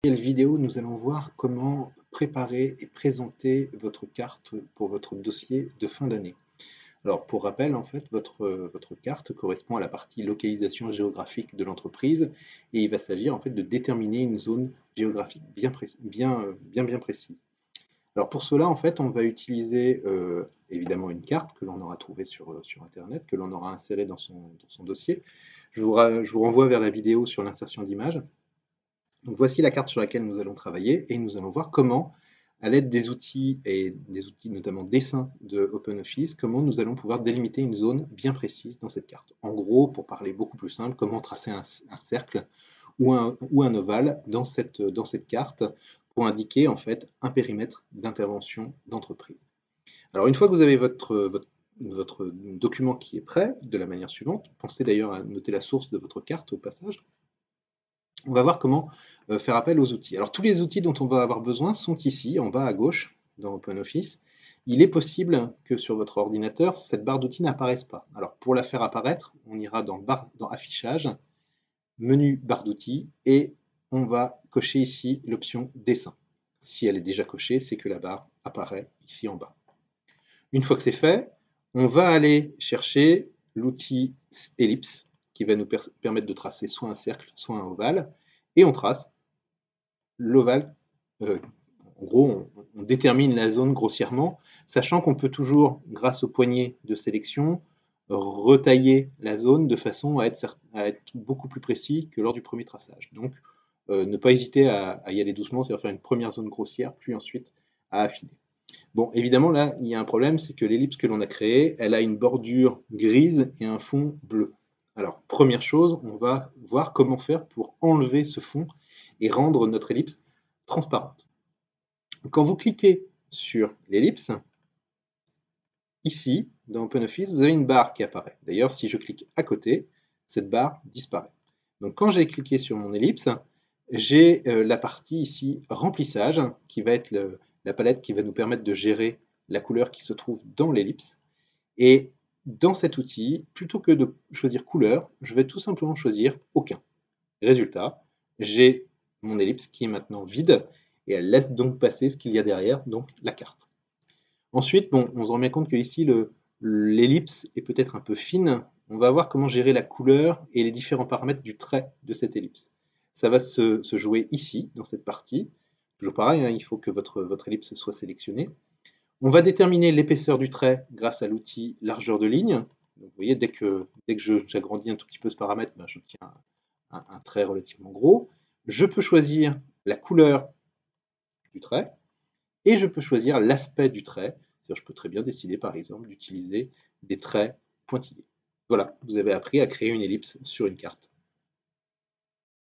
Cette vidéo, nous allons voir comment préparer et présenter votre carte pour votre dossier de fin d'année. Alors, pour rappel, en fait, votre carte correspond à la partie localisation géographique de l'entreprise et il va s'agir en fait de déterminer une zone géographique bien précise. Alors pour cela, en fait, on va utiliser évidemment une carte que l'on aura trouvée sur Internet, que l'on aura insérée dans son dossier. Je vous renvoie vers la vidéo sur l'insertion d'images. Donc voici la carte sur laquelle nous allons travailler et nous allons voir comment, à l'aide des outils et des outils notamment dessin de OpenOffice, comment nous allons pouvoir délimiter une zone bien précise dans cette carte. En gros, pour parler beaucoup plus simple, comment tracer un cercle ou un ovale dans cette carte pour indiquer en fait un périmètre d'intervention d'entreprise. Alors une fois que vous avez votre document qui est prêt, de la manière suivante, pensez d'ailleurs à noter la source de votre carte au passage, on va voir comment faire appel aux outils. Alors tous les outils dont on va avoir besoin sont ici, en bas à gauche, dans OpenOffice. Il est possible que sur votre ordinateur, cette barre d'outils n'apparaisse pas. Alors pour la faire apparaître, on ira dans Affichage, Menu barre d'outils, et on va cocher ici l'option Dessin. Si elle est déjà cochée, c'est que la barre apparaît ici en bas. Une fois que c'est fait, on va aller chercher l'outil ellipse qui va nous permettre de tracer soit un cercle, soit un ovale, et on trace l'ovale. En gros, on détermine la zone grossièrement, sachant qu'on peut toujours, grâce au poignet de sélection, retailler la zone de façon à être beaucoup plus précis que lors du premier traçage. Donc, ne pas hésiter à y aller doucement, c'est-à-dire faire une première zone grossière, puis ensuite à affiner. Bon, évidemment, là, il y a un problème, c'est que l'ellipse que l'on a créée, elle a une bordure grise et un fond bleu. Alors, première chose, on va voir comment faire pour enlever ce fond et rendre notre ellipse transparente. Quand vous cliquez sur l'ellipse, ici, dans OpenOffice, vous avez une barre qui apparaît. D'ailleurs, si je clique à côté, cette barre disparaît. Donc, quand j'ai cliqué sur mon ellipse, j'ai la partie ici remplissage, qui va être la palette qui va nous permettre de gérer la couleur qui se trouve dans l'ellipse. Et dans cet outil, plutôt que de choisir couleur, je vais tout simplement choisir aucun. Résultat, j'ai mon ellipse qui est maintenant vide et elle laisse donc passer ce qu'il y a derrière, donc la carte. Ensuite, bon, on se rend bien compte que ici l'ellipse est peut-être un peu fine. On va voir comment gérer la couleur et les différents paramètres du trait de cette ellipse. Ça va se jouer ici, dans cette partie. Toujours pareil, hein, il faut que votre ellipse soit sélectionnée. On va déterminer l'épaisseur du trait grâce à l'outil largeur de ligne. Donc, vous voyez, dès que j'agrandis un tout petit peu ce paramètre, ben, j'obtiens un trait relativement gros. Je peux choisir la couleur du trait et je peux choisir l'aspect du trait. Je peux très bien décider, par exemple, d'utiliser des traits pointillés. Voilà, vous avez appris à créer une ellipse sur une carte.